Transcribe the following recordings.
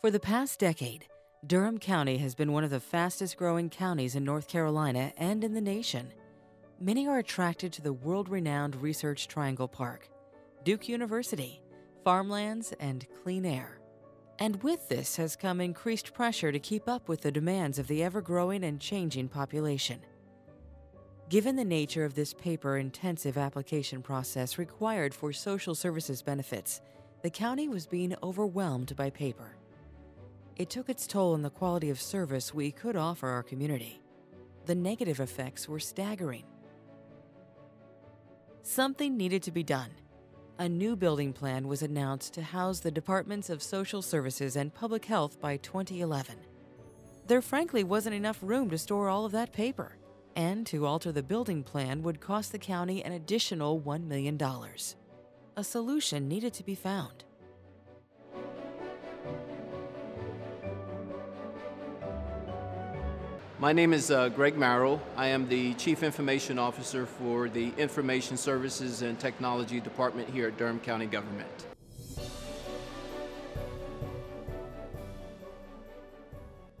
For the past decade, Durham County has been one of the fastest growing counties in North Carolina and in the nation. Many are attracted to the world-renowned Research Triangle Park, Duke University, farmlands, and clean air. And with this has come increased pressure to keep up with the demands of the ever-growing and changing population. Given the nature of this paper-intensive application process required for social services benefits, the county was being overwhelmed by paper. It took its toll on the quality of service we could offer our community. The negative effects were staggering. Something needed to be done. A new building plan was announced to house the Departments of Social Services and Public Health by 2011. There frankly wasn't enough room to store all of that paper, and to alter the building plan would cost the county an additional $1 million. A solution needed to be found. My name is Greg Merrill. I am the Chief Information Officer for the Information Services and Technology Department here at Durham County Government.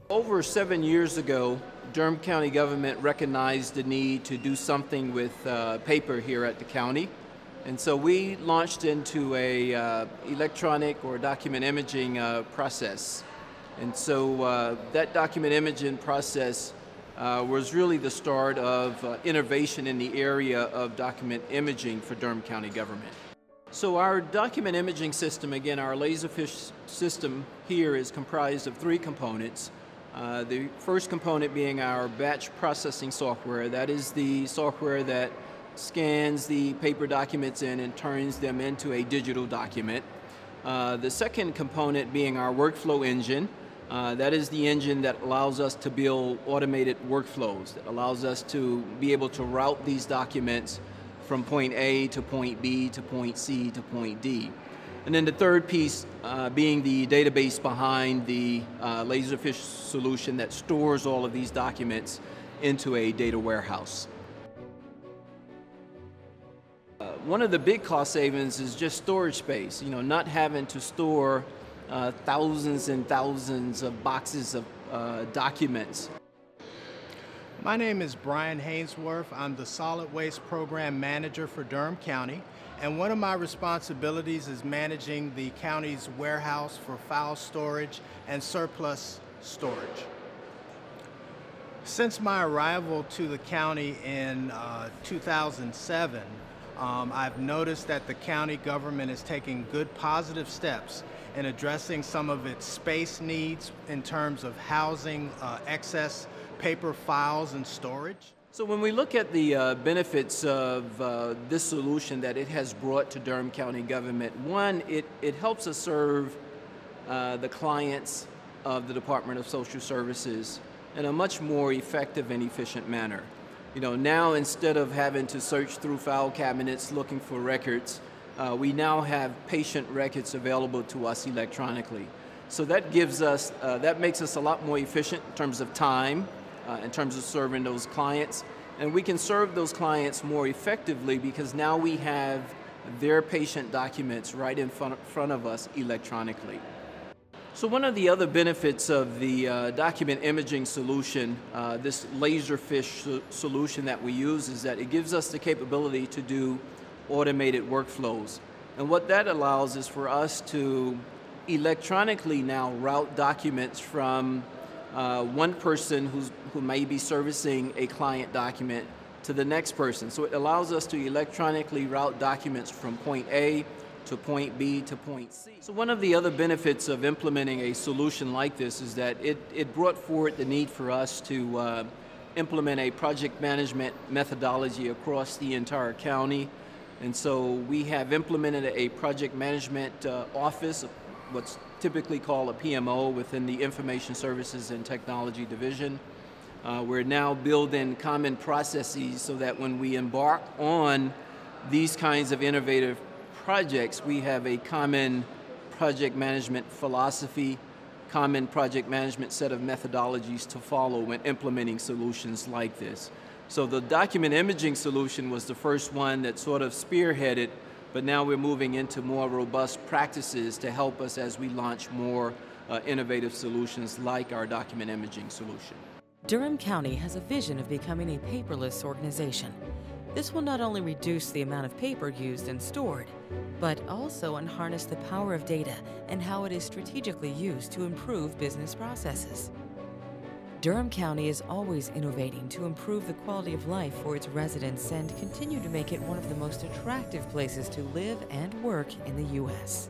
Over 7 years ago, Durham County Government recognized the need to do something with paper here at the county. And so we launched into a electronic or document imaging process. And so that document imaging process was really the start of innovation in the area of document imaging for Durham County Government. So our document imaging system, again, our Laserfish system here is comprised of 3 components. The first component being our batch processing software. That is the software that scans the paper documents in and turns them into a digital document. The second component being our workflow engine. That is the engine that allows us to build automated workflows, that allows us to be able to route these documents from point A to point B to point C to point D. And then the third piece being the database behind the Laserfish solution that stores all of these documents into a data warehouse. One of the big cost savings is just storage space, not having to store thousands and thousands of boxes of documents. My name is Brian Hainsworth. I'm the Solid Waste Program Manager for Durham County, and one of my responsibilities is managing the county's warehouse for file storage and surplus storage. Since my arrival to the county in 2007, I've noticed that the county government is taking good positive steps in addressing some of its space needs in terms of housing excess paper files and storage. So when we look at the benefits of this solution that it has brought to Durham County Government, one, it helps us serve the clients of the Department of Social Services in a much more effective and efficient manner. Now instead of having to search through file cabinets looking for records, we now have patient records available to us electronically. So that gives us, that makes us a lot more efficient in terms of time, in terms of serving those clients. And we can serve those clients more effectively because now we have their patient documents right in front of us electronically. So one of the other benefits of the document imaging solution, this Laserfish solution that we use, is that it gives us the capability to do automated workflows. And what that allows is for us to electronically now route documents from one person who may be servicing a client document to the next person. So it allows us to electronically route documents from point A to point B to point C. So one of the other benefits of implementing a solution like this is that it brought forward the need for us to implement a project management methodology across the entire county. And so we have implemented a project management office, what's typically called a PMO within the Information Services and Technology Division. We're now building common processes so that when we embark on these kinds of innovative projects, we have a common project management philosophy, common project management set of methodologies to follow when implementing solutions like this. So the document imaging solution was the first one that sort of spearheaded, but now we're moving into more robust practices to help us as we launch more innovative solutions like our document imaging solution. Durham County has a vision of becoming a paperless organization. This will not only reduce the amount of paper used and stored, but also harness the power of data and how it is strategically used to improve business processes. Durham County is always innovating to improve the quality of life for its residents and continue to make it one of the most attractive places to live and work in the U.S.